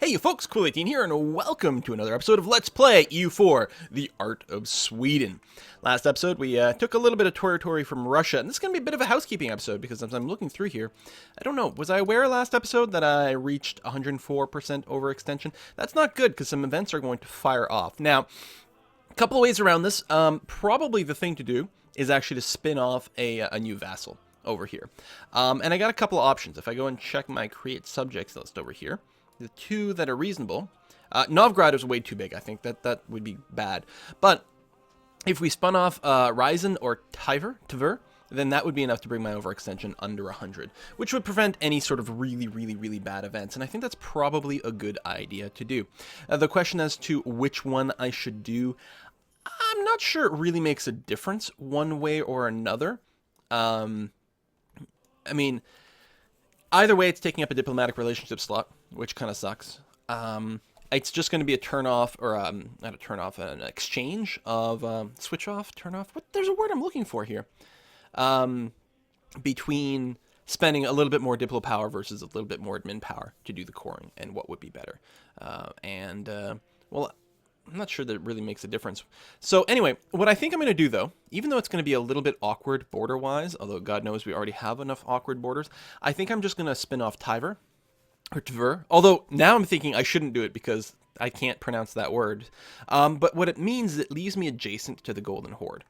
Hey you folks, Cool18 here, and welcome to another episode of Let's Play EU4, The Art of Sweden. Last episode, we took a little bit of territory from Russia, and this is going to be a bit of a housekeeping episode, because as I'm looking through here, I don't know, was I aware last episode that I reached 104% overextension? That's not good, because some events are going to fire off. Now, a couple of ways around this. Probably the thing to do is actually to spin off a new vassal over here. And I got a couple of options. If I go and check my create subjects list over here, the two that are reasonable, Novgorod is way too big. I think that would be bad. But if we spun off Ryzen or Tver, then that would be enough to bring my overextension under 100, which would prevent any sort of really bad events. And I think that's probably a good idea to do. The question as to which one I should do, I'm not sure it really makes a difference one way or another. I mean, either way, it's taking up a diplomatic relationship slot, which kind of sucks. It's just going to be a turn-off, or not a turn-off, an exchange of switch-off, turn-off. There's a word I'm looking for here. Between spending a little bit more diplo power versus a little bit more admin power to do the coring, and what would be better. Well, I'm not sure that it really makes a difference. So anyway, what I think I'm going to do, though, even though it's going to be a little bit awkward border-wise, although God knows we already have enough awkward borders, I think I'm just going to spin off Tver, or Tver, although now I'm thinking I shouldn't do it because I can't pronounce that word. But what it means is it leaves me adjacent to the Golden Horde.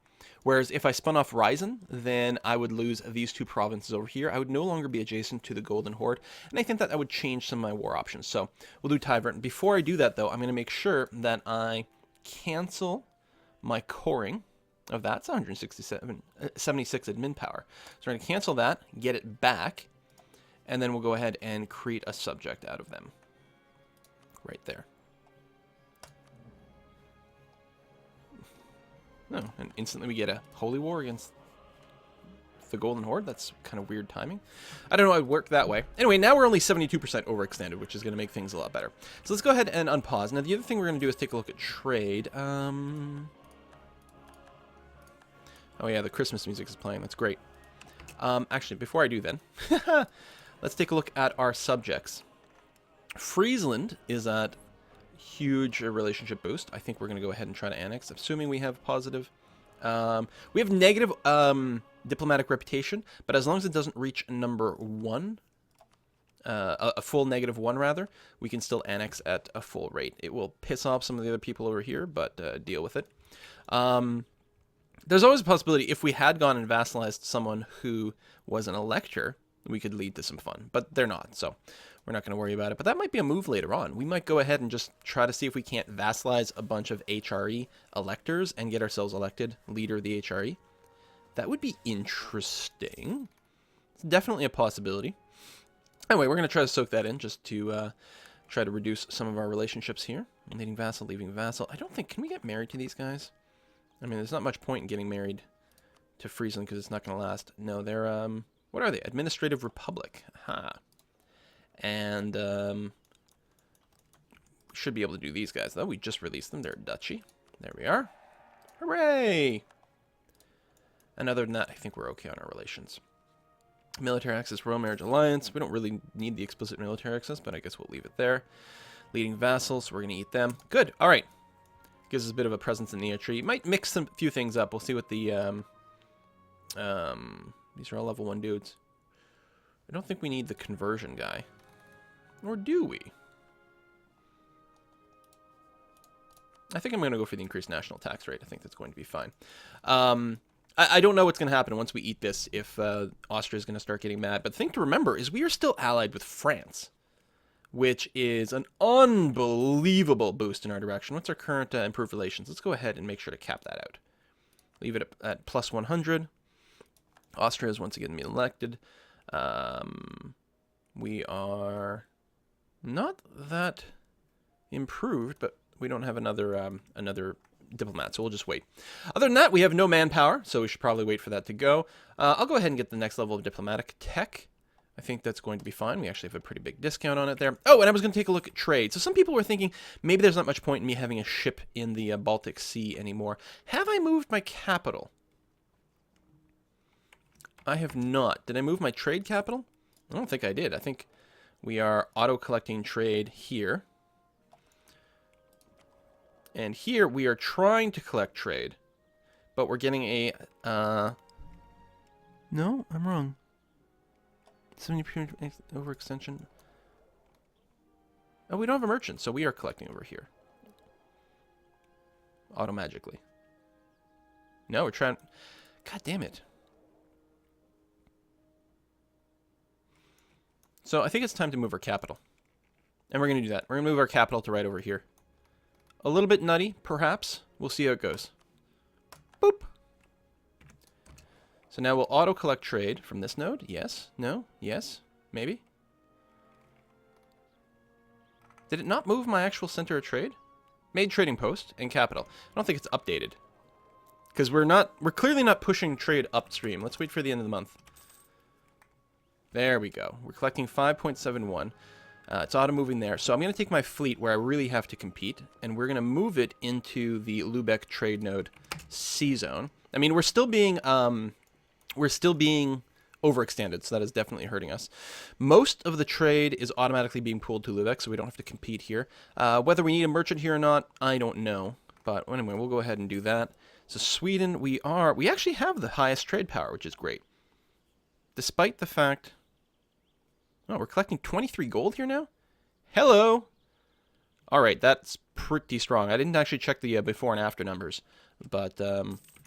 Whereas if I spun off Ryzen, then I would lose these two provinces over here. I would no longer be adjacent to the Golden Horde, and I think that would change some of my war options. So we'll do Tver. Before I do that, though, I'm going to make sure that I cancel my coring of that. It's 176 admin power. So we're going to cancel that, get it back, and then we'll go ahead and create a subject out of them. Right there. Oh, and instantly we get a holy war against the Golden Horde. That's kind of weird timing. I don't know how it would work that way. Anyway, now we're only 72% overextended, which is going to make things a lot better. So let's go ahead and unpause. Now, the other thing we're going to do is take a look at trade. Oh, yeah, the Christmas music is playing. That's great. Actually, before I do then, let's take a look at our subjects. Friesland is at huge relationship boost. I think we're going to go ahead and try to annex, assuming we have positive. We have negative diplomatic reputation, but as long as it doesn't reach number 1, a full -1 rather, we can still annex at a full rate. It will piss off some of the other people over here, but deal with it. There's always a possibility if we had gone and vassalized someone who was an elector, we could lead to some fun, but they're not, so we're not going to worry about it. But that might be a move later on. We might go ahead and just try to see if we can't vassalize a bunch of HRE electors and get ourselves elected leader of the HRE. That would be interesting. It's definitely a possibility. Anyway, we're going to try to soak that in just to try to reduce some of our relationships here. Leading vassal, leaving vassal. I don't think... Can we get married to these guys? I mean, there's not much point in getting married to Friesland because it's not going to last. No, they're... What are they? Administrative Republic. Aha. And we should be able to do these guys, though. We just released them. They're a duchy. There we are. Hooray! And other than that, I think we're okay on our relations. Military access, royal marriage alliance. We don't really need the explicit military access, but I guess we'll leave it there. Leading vassals, we're going to eat them. Good. All right. Gives us a bit of a presence in the air tree. Might mix a few things up. We'll see what the... these are all level 1 dudes. I don't think we need the conversion guy. Or do we? I think I'm going to go for the increased national tax rate. I think that's going to be fine. I don't know what's going to happen once we eat this, if Austria is going to start getting mad. But the thing to remember is we are still allied with France, which is an unbelievable boost in our direction. What's our current improved relations? Let's go ahead and make sure to cap that out. Leave it at plus 100. Austria is once again being elected. We are not that improved, but we don't have another diplomat, so we'll just wait. Other than that, we have no manpower, so we should probably wait for that to go. I'll go ahead and get the next level of diplomatic tech. I think that's going to be fine. We actually have a pretty big discount on it there. Oh, and I was going to take a look at trade. So some people were thinking maybe there's not much point in me having a ship in the Baltic Sea anymore. Have I moved my capital? I have not. Did I move my trade capital? I don't think I did. I think we are auto-collecting trade here. And here we are trying to collect trade. But we're getting a... No, I'm wrong. 70% overextension. Oh, we don't have a merchant, so we are collecting over here. Automagically. No, we're trying... God damn it. So I think it's time to move our capital. And we're going to do that. We're going to move our capital to right over here. A little bit nutty, perhaps. We'll see how it goes. Boop. So now we'll auto-collect trade from this node. Yes. No. Yes. Maybe. Did it not move my actual center of trade? Made trading post and capital. I don't think it's updated. Because we're clearly not pushing trade upstream. Let's wait for the end of the month. There we go. We're collecting 5.71. It's auto-moving there. So I'm going to take my fleet where I really have to compete, and we're going to move it into the Lubeck trade node C zone. I mean, we're still being overextended, so that is definitely hurting us. Most of the trade is automatically being pulled to Lubeck, so we don't have to compete here. Whether we need a merchant here or not, I don't know. But anyway, we'll go ahead and do that. So Sweden, we actually have the highest trade power, which is great. Despite the fact... Oh, we're collecting 23 gold here now? Hello! Alright, that's pretty strong. I didn't actually check the before and after numbers, but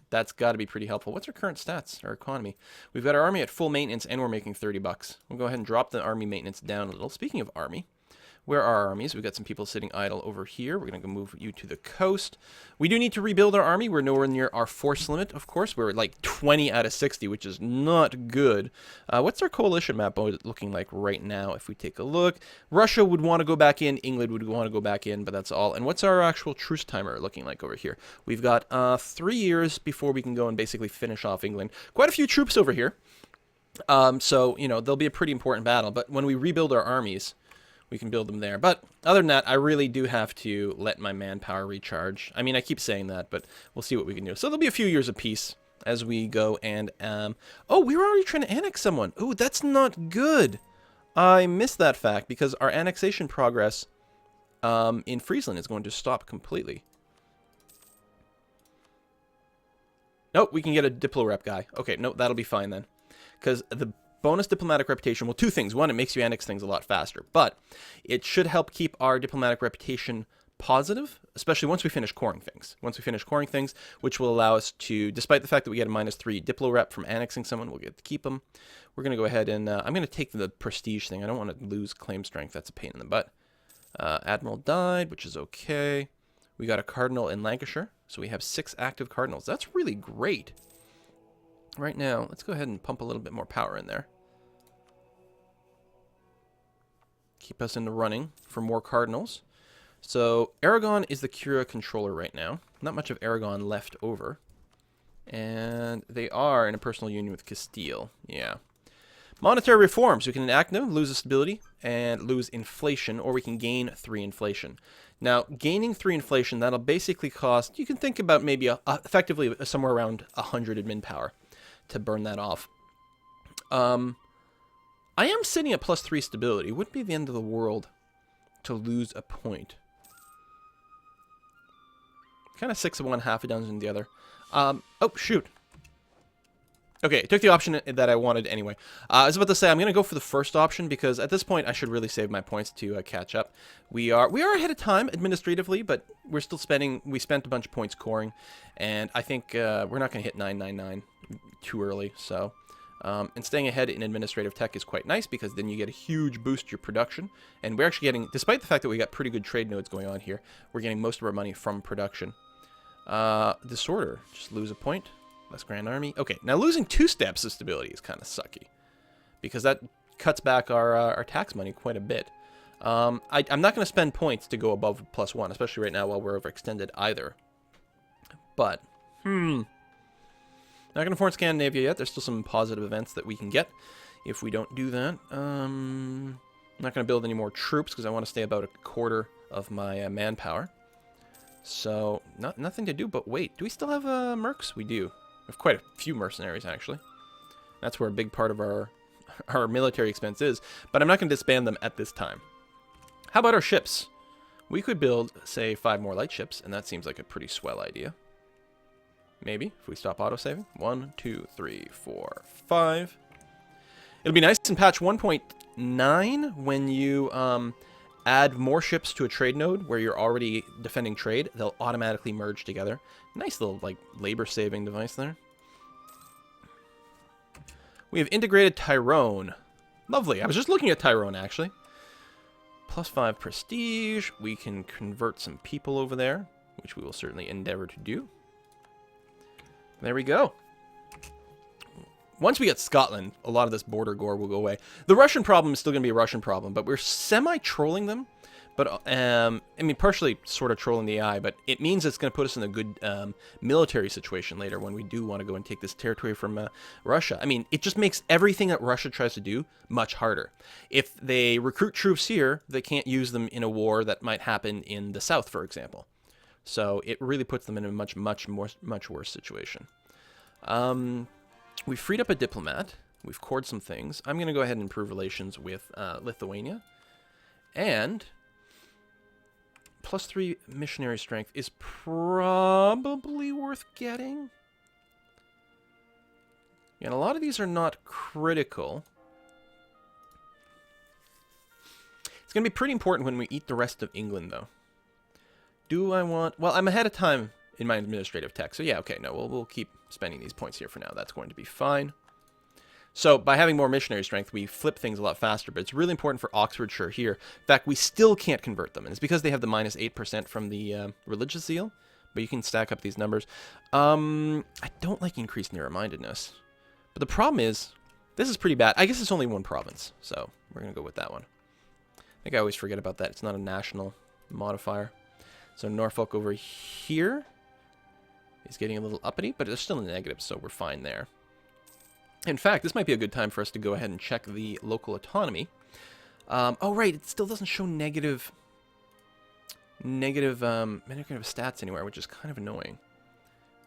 that's got to be pretty helpful. What's our current stats, our economy? We've got our army at full maintenance, and we're making 30 bucks. We'll go ahead and drop the army maintenance down a little. Speaking of army, where are our armies? We've got some people sitting idle over here. We're going to go move you to the coast. We do need to rebuild our army. We're nowhere near our force limit, of course. We're like 20 out of 60, which is not good. What's our coalition map looking like right now if we take a look? Russia would want to go back in. England would want to go back in, but that's all. And what's our actual truce timer looking like over here? We've got 3 years before we can go and basically finish off England. Quite a few troops over here. So, you know, there'll be a pretty important battle. But when we rebuild our armies... we can build them there. But other than that, I really do have to let my manpower recharge. I mean, I keep saying that, but we'll see what we can do. So there'll be a few years of peace as we go and... oh, we were already trying to annex someone. Oh, that's not good. I missed that fact because our annexation progress in Friesland is going to stop completely. Nope, we can get a Diplo-Rep guy. Okay, nope, that'll be fine then. Because the... bonus diplomatic reputation, well, two things. One, it makes you annex things a lot faster, but it should help keep our diplomatic reputation positive, especially once we finish coring things. Once we finish coring things, which will allow us to, despite the fact that we get a -3 diplo rep from annexing someone, we'll get to keep them. We're going to go ahead and, I'm going to take the prestige thing. I don't want to lose claim strength. That's a pain in the butt. Admiral died, which is okay. We got a cardinal in Lancashire, so we have 6 active cardinals. That's really great. Right now, let's go ahead and pump a little bit more power in there. Keep us in the running for more cardinals. So, Aragon is the Cura controller right now. Not much of Aragon left over. And they are in a personal union with Castile. Yeah. Monetary reforms. We can enact them, lose stability, and lose inflation, or we can gain 3 inflation. Now, gaining 3 inflation, that'll basically cost, you can think about maybe effectively somewhere around 100 admin power to burn that off. I am sitting at +3 stability. Wouldn't be the end of the world to lose a point. Kind of 6 of one, half a dozen the other. Oh, shoot. Okay, took the option that I wanted anyway. I was about to say I'm going to go for the first option because at this point I should really save my points to catch up. We are ahead of time administratively, but we're still spending. We spent a bunch of points coring, and I think we're not going to hit 999 too early. So, and staying ahead in administrative tech is quite nice because then you get a huge boost to your production. And we're actually getting, despite the fact that we got pretty good trade nodes going on here, we're getting most of our money from production. Disorder, just lose a point. Less Grand Army. Okay, now losing 2 steps of stability is kind of sucky. Because that cuts back our tax money quite a bit. I'm not going to spend points to go above +1, especially right now while we're overextended either. But, not going to form Scandinavia yet. There's still some positive events that we can get if we don't do that. I'm not going to build any more troops because I want to stay about a quarter of my manpower. So, nothing to do but wait. Do we still have mercs? We do. We have quite a few mercenaries, actually. That's where a big part of our military expense is. But I'm not going to disband them at this time. How about our ships? We could build, say, 5 more light ships, and that seems like a pretty swell idea. Maybe, if we stop autosaving. 1, 2, 3, 4, 5. It'll be nice in patch 1.9 when you add more ships to a trade node where you're already defending trade. They'll automatically merge together. Nice little, like, labor-saving device there. We have integrated Tyrone. Lovely. I was just looking at Tyrone, actually. +5 prestige. We can convert some people over there, which we will certainly endeavor to do. There we go. Once we get Scotland, a lot of this border gore will go away. The Russian problem is still going to be a Russian problem, but we're semi-trolling them. But, I mean, partially sort of trolling the AI, but it means it's going to put us in a good military situation later when we do want to go and take this territory from Russia. I mean, it just makes everything that Russia tries to do much harder. If they recruit troops here, they can't use them in a war that might happen in the south, for example. So it really puts them in a much worse situation. We freed up a diplomat. We've cored some things. I'm going to go ahead and improve relations with Lithuania. And +3 missionary strength is probably worth getting. And a lot of these are not critical. It's going to be pretty important when we eat the rest of England, though. Do I want... Well, I'm ahead of time in my administrative tech, so yeah, okay, no, we'll keep spending these points here for now. That's going to be fine. So by having more missionary strength, we flip things a lot faster, but it's really important for Oxfordshire here. In fact, we still can't convert them, and it's because they have the -8% from the religious zeal, but you can stack up these numbers. I don't like increased narrow-mindedness, but the problem is, this is pretty bad. I guess it's only one province, so we're going to go with that one. I think I always forget about that. It's not a national modifier. So Norfolk over here is getting a little uppity, but it's still a negative, so we're fine there. In fact, this might be a good time for us to go ahead and check the local autonomy. Oh, right, it still doesn't show negative stats anywhere, which is kind of annoying.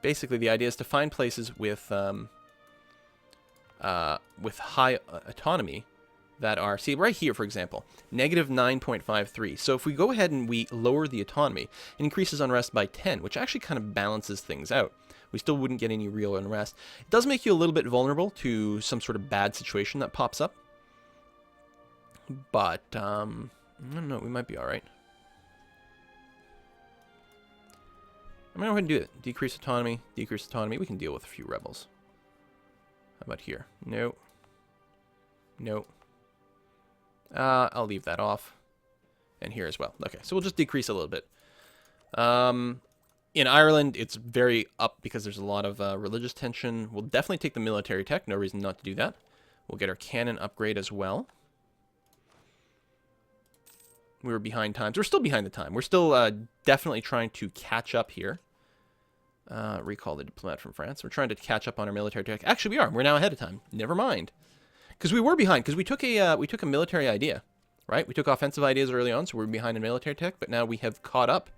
Basically, the idea is to find places with high autonomy that are, see, right here, for example, -9.53. So if we go ahead and we lower the autonomy, it increases unrest by 10, which actually kind of balances things out. We still wouldn't get any real unrest. It does make you a little bit vulnerable to some sort of bad situation that pops up. But, I don't know, we might be alright. I'm going to go ahead and do it. Decrease autonomy, decrease autonomy. We can deal with a few rebels. How about here? No. No. I'll leave that off. And here as well. Okay, so we'll just decrease a little bit. In Ireland, it's very up because there's a lot of religious tension. We'll definitely take the military tech. No reason not to do that. We'll get our cannon upgrade as well. We were behind times. We're still behind the time. We're still definitely trying to catch up here. Recall the diplomat from France. We're trying to catch up on our military tech. Actually, we are. We're now ahead of time. Never mind. Because we were behind. Because we took a military idea, right? We took offensive ideas early on, so we were behind in military tech. But now we have caught up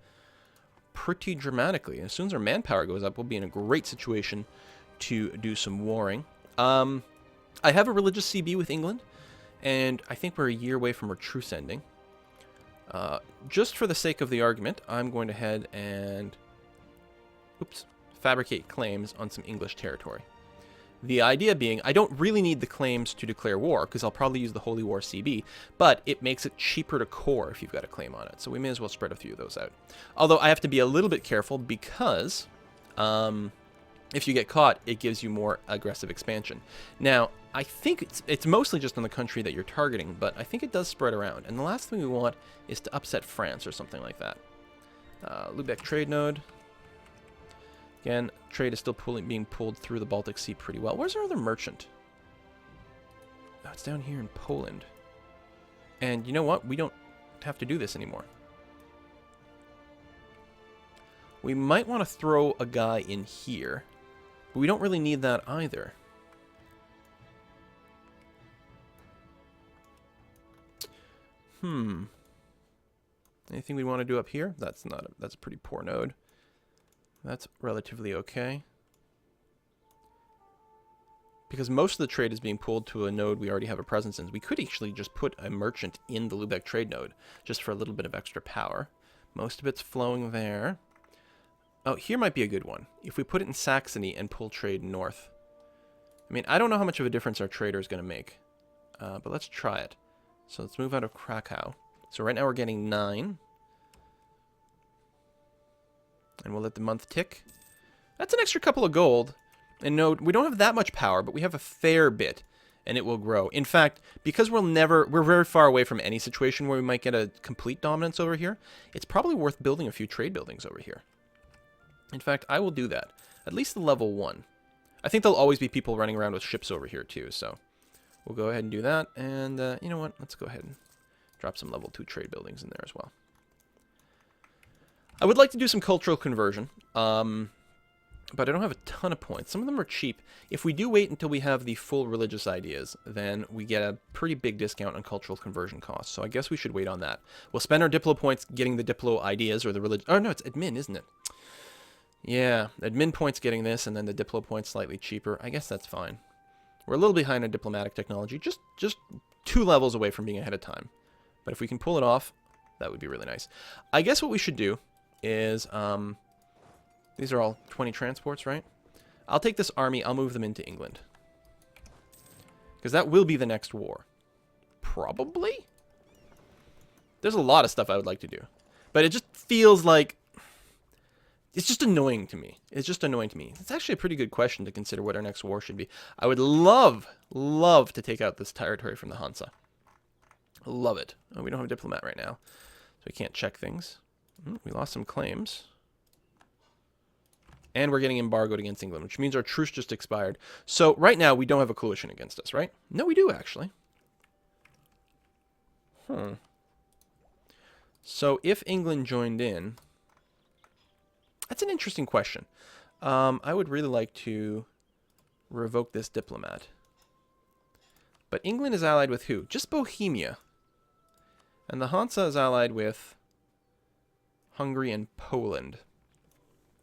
pretty dramatically. As soon as our manpower goes up, we'll be in a great situation to do some warring. I have a religious CB with England, and I think we're a year away from our truce ending. Just for the sake of the argument, I'm going to head and fabricate claims on some English territory. The idea being, I don't really need the claims to declare war, because I'll probably use the Holy War CB, but it makes it cheaper to core if you've got a claim on it, so we may as well spread a few of those out. Although I have to be a little bit careful, because if you get caught, it gives you more aggressive expansion. Now, I think it's mostly just on the country that you're targeting, but I think it does spread around, and the last thing we want is to upset France or something like that. Lubeck trade node. Again, trade is still being pulled through the Baltic Sea pretty well. Where's our other merchant? Oh, it's down here in Poland. And you know what? We don't have to do this anymore. We might want to throw a guy in here, but we don't really need that either. Anything we want to do up here? That's a pretty poor node. That's relatively okay. Because most of the trade is being pulled to a node we already have a presence in. We could actually just put a merchant in the Lubeck trade node, just for a little bit of extra power. Most of it's flowing there. Oh, here might be a good one. If we put it in Saxony and pull trade north. I mean, I don't know how much of a difference our trader is going to make. But let's try it. So let's move out of Krakow. So right now we're getting 9. And we'll let the month tick. That's an extra couple of gold. And no, we don't have that much power, but we have a fair bit. And it will grow. In fact, because we're very far away from any situation where we might get a complete dominance over here, it's probably worth building a few trade buildings over here. In fact, I will do that. At least the level 1. I think there'll always be people running around with ships over here too, so we'll go ahead and do that. And you know what? Let's go ahead and drop some level 2 trade buildings in there as well. I would like to do some cultural conversion, but I don't have a ton of points. Some of them are cheap. If we do wait until we have the full religious ideas, then we get a pretty big discount on cultural conversion costs. So I guess we should wait on that. We'll spend our Diplo points getting the Diplo ideas or the religion. Oh, no, it's admin, isn't it? Yeah, admin points getting this, and then the Diplo points slightly cheaper. I guess that's fine. We're a little behind on diplomatic technology, just 2 levels away from being ahead of time. But if we can pull it off, that would be really nice. I guess what we should do is, these are all 20 transports, right? I'll take this army, I'll move them into England. Because that will be the next war. Probably? There's a lot of stuff I would like to do. But it just feels like... It's just annoying to me. It's just annoying to me. It's actually a pretty good question to consider what our next war should be. I would love to take out this territory from the Hansa. Love it. Oh, we don't have a diplomat right now, so we can't check things. We lost some claims. And we're getting embargoed against England, which means our truce just expired. So right now, we don't have a coalition against us, right? No, we do, actually. So if England joined in... That's an interesting question. I would really like to revoke this diplomat. But England is allied with who? Just Bohemia. And the Hansa is allied with Hungary and Poland.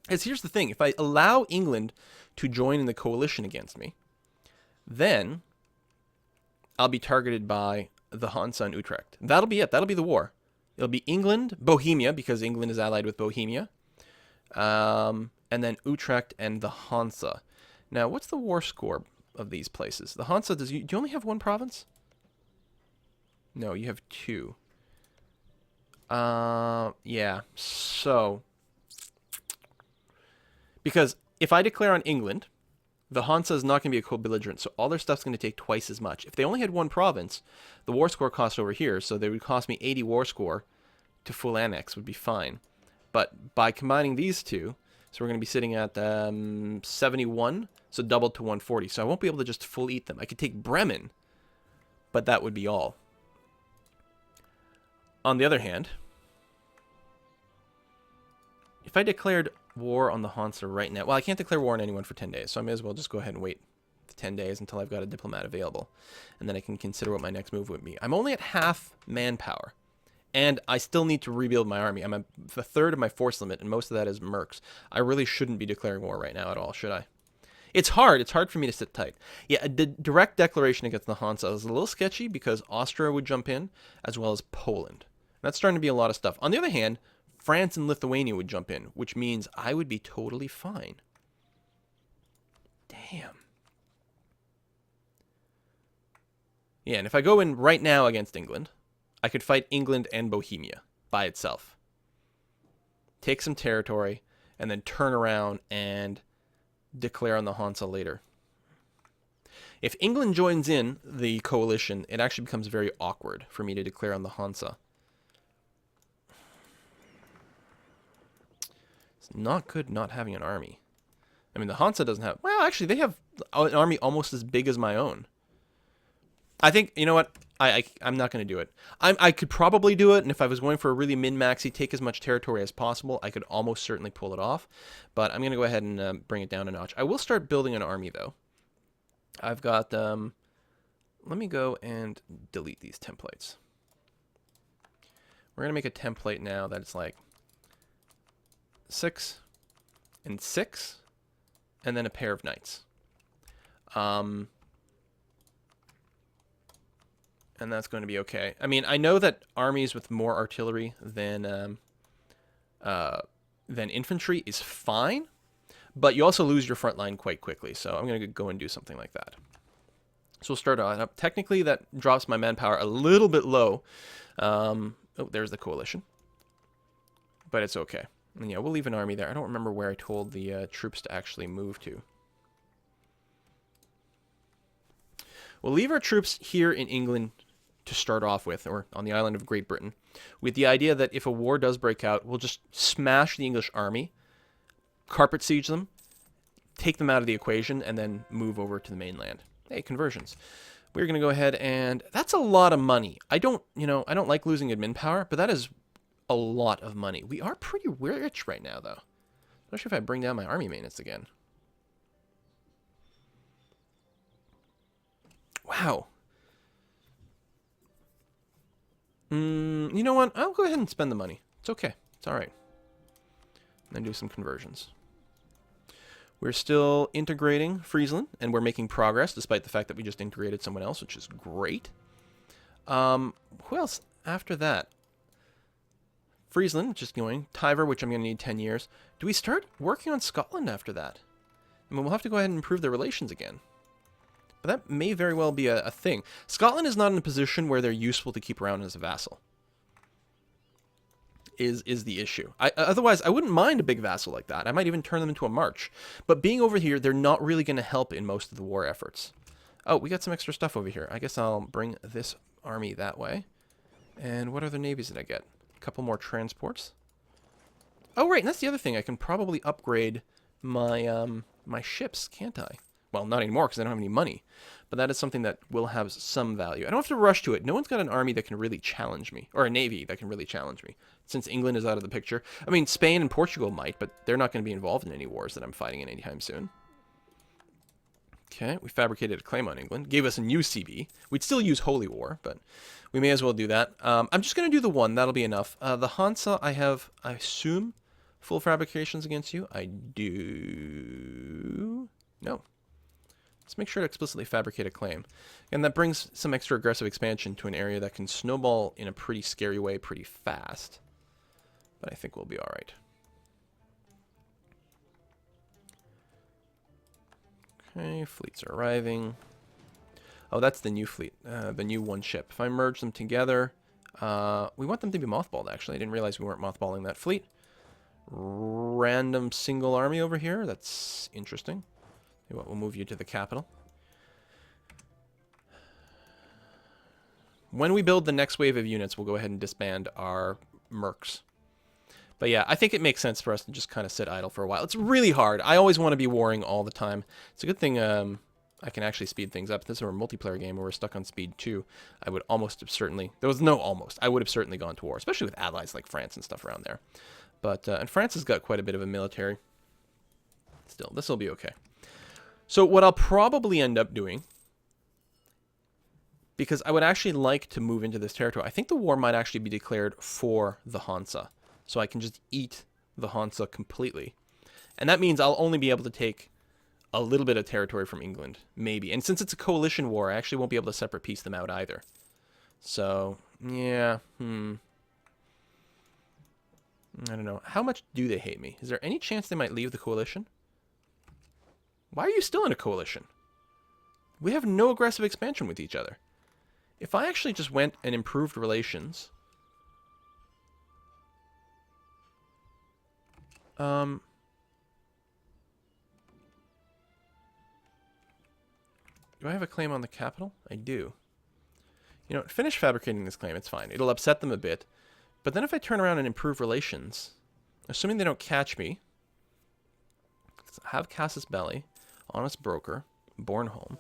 Because here's the thing. If I allow England to join in the coalition against me, then I'll be targeted by the Hansa and Utrecht. That'll be it. That'll be the war. It'll be England, Bohemia, because England is allied with Bohemia. And then Utrecht and the Hansa. Now, what's the war score of these places? The Hansa, do you only have 1 province? No, you have 2. Yeah, so... Because if I declare on England, the Hansa is not going to be a co-belligerent, so all their stuff's going to take twice as much. If they only had 1 province, the war score cost over here, so they would cost me 80 war score to full annex would be fine. But by combining these two, so we're going to be sitting at 71, so doubled to 140. So I won't be able to just full eat them. I could take Bremen, but that would be all. On the other hand, if I declared war on the Hansa right now, well, I can't declare war on anyone for 10 days, so I may as well just go ahead and wait 10 days until I've got a diplomat available, and then I can consider what my next move would be. I'm only at half manpower. And I still need to rebuild my army. I'm at a third of my force limit, and most of that is mercs. I really shouldn't be declaring war right now at all, should I? It's hard. It's hard for me to sit tight. Yeah, a direct declaration against the Hansa is a little sketchy because Austria would jump in, as well as Poland. That's starting to be a lot of stuff. On the other hand, France and Lithuania would jump in, which means I would be totally fine. Damn. Yeah, and if I go in right now against England... I could fight England and Bohemia by itself. Take some territory, and then turn around and declare on the Hansa later. If England joins in the coalition, it actually becomes very awkward for me to declare on the Hansa. It's not good not having an army. I mean, the Hansa doesn't have... Well, actually, they have an army almost as big as my own. I think, you know what? I'm not going to do it. I could probably do it, and if I was going for a really min-maxy, take as much territory as possible, I could almost certainly pull it off. But I'm going to go ahead and bring it down a notch. I will start building an army, though. I've got... let me go and delete these templates. We're going to make a template now that it's like 6 and 6, and then a pair of knights. And that's going to be okay. I mean, I know that armies with more artillery than than infantry is fine, but you also lose your front line quite quickly. So I'm going to go and do something like that. So we'll start on up. Technically, that drops my manpower a little bit low. Oh, there's the coalition. But it's okay. And yeah, we'll leave an army there. I don't remember where I told the troops to actually move to. We'll leave our troops here in England to start off with, or on the island of Great Britain, with the idea that if a war does break out, we'll just smash the English army, carpet siege them, take them out of the equation, and then move over to the mainland. Hey, conversions. We're going to go ahead and... That's a lot of money. I don't like losing admin power, but that is a lot of money. We are pretty rich right now, though. Especially if I bring down my army maintenance again. Wow. You know what? I'll go ahead and spend the money. It's okay. It's all right. And then do some conversions. We're still integrating Friesland, and we're making progress, despite the fact that we just integrated someone else, which is great. Who else after that? Friesland, just going. Tiver, which I'm going to need 10 years. Do we start working on Scotland after that? I mean, we'll have to go ahead and improve their relations again. But that may very well be a thing. Scotland is not in a position where they're useful to keep around as a vassal. Is the issue. Otherwise, I wouldn't mind a big vassal like that. I might even turn them into a march. But being over here, they're not really going to help in most of the war efforts. Oh, we got some extra stuff over here. I guess I'll bring this army that way. And what other navies did I get? A couple more transports. Oh, right, and that's the other thing. I can probably upgrade my my ships, can't I? Well, not anymore because I don't have any money. But that is something that will have some value. I don't have to rush to it. No one's got an army that can really challenge me. Or a navy that can really challenge me. Since England is out of the picture. I mean, Spain and Portugal might, but they're not going to be involved in any wars that I'm fighting in anytime soon. Okay, we fabricated a claim on England. Gave us a new CB. We'd still use Holy War, but we may as well do that. I'm just going to do the one. That'll be enough. The Hansa, I have, I assume, full fabrications against you. I do... No. Let's make sure to explicitly fabricate a claim. And that brings some extra aggressive expansion to an area that can snowball in a pretty scary way pretty fast. But I think we'll be all right. Okay, fleets are arriving. Oh, that's the new fleet, the new one ship. If I merge them together, we want them to be mothballed, actually. I didn't realize we weren't mothballing that fleet. Random single army over here. That's interesting. We'll move you to the capital. When we build the next wave of units, we'll go ahead and disband our mercs. But yeah, I think it makes sense for us to just kind of sit idle for a while. It's really hard. I always want to be warring all the time. It's a good thing I can actually speed things up. If this were a multiplayer game where we're stuck on speed 2, I would almost have certainly... There was no almost. I would have certainly gone to war, especially with allies like France and stuff around there. But and France has got quite a bit of a military. Still, this will be okay. So what I'll probably end up doing, because I would actually like to move into this territory, I think the war might actually be declared for the Hansa. So I can just eat the Hansa completely. And that means I'll only be able to take a little bit of territory from England, maybe. And since it's a coalition war, I actually won't be able to separate piece them out either. So, yeah, I don't know. How much do they hate me? Is there any chance they might leave the coalition? Why are you still in a coalition? We have no aggressive expansion with each other. If I actually just went and improved relations... do I have a claim on the capital? I do. You know, finish fabricating this claim. It's fine. It'll upset them a bit. But then if I turn around and improve relations, assuming they don't catch me, have Casus Belli, honest broker, born home,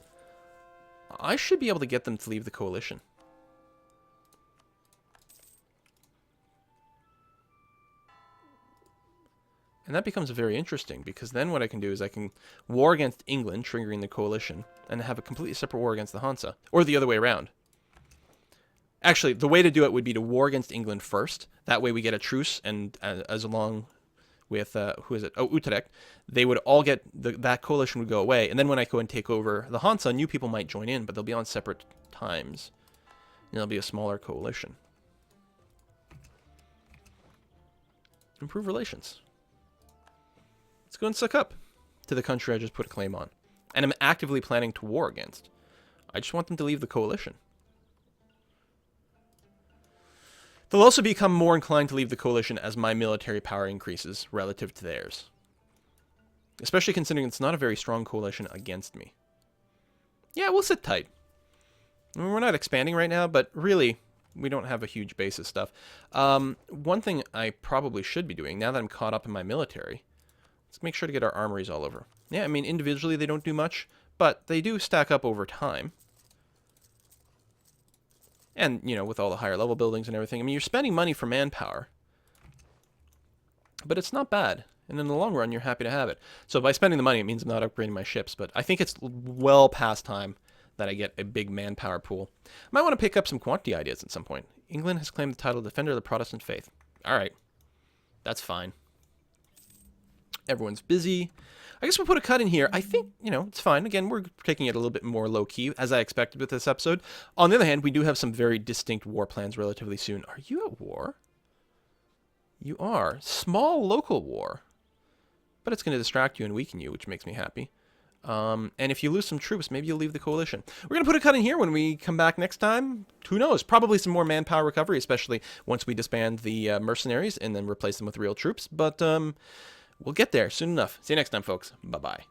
I should be able to get them to leave the coalition. And that becomes very interesting, because then what I can do is I can war against England, triggering the coalition, and have a completely separate war against the Hansa. Or the other way around. Actually, the way to do it would be to war against England first. That way we get a truce, and as along with, who is it? Oh, Utrecht. They would all get, that coalition would go away. And then when I go and take over the Hansa, new people might join in, but they'll be on separate times. And it'll be a smaller coalition. improve relations. Let's go and suck up to the country I just put a claim on. And I'm actively planning to war against. I just want them to leave the coalition. They'll also become more inclined to leave the coalition as my military power increases relative to theirs. Especially considering it's not a very strong coalition against me. Yeah, we'll sit tight. I mean, we're not expanding right now, but really, we don't have a huge base of stuff. One thing I probably should be doing, now that I'm caught up in my military, let's make sure to get our armories all over. Yeah, I mean, individually they don't do much, but they do stack up over time. And, you know, with all the higher level buildings and everything, I mean, you're spending money for manpower. But it's not bad. And in the long run, you're happy to have it. So by spending the money, it means I'm not upgrading my ships. But I think it's well past time that I get a big manpower pool. I might want to pick up some quantity ideas at some point. England has claimed the title of Defender of the Protestant Faith. All right. That's fine. Everyone's busy. I guess we'll put a cut in here. I think, you know, it's fine. Again, we're taking it a little bit more low-key, as I expected with this episode. On the other hand, we do have some very distinct war plans relatively soon. Are you at war? You are. Small local war. But it's going to distract you and weaken you, which makes me happy. And if you lose some troops, maybe you'll leave the coalition. We're going to put a cut in here when we come back next time. Who knows? Probably some more manpower recovery, especially once we disband the mercenaries and then replace them with real troops. But we'll get there soon enough. See you next time, folks. Bye-bye.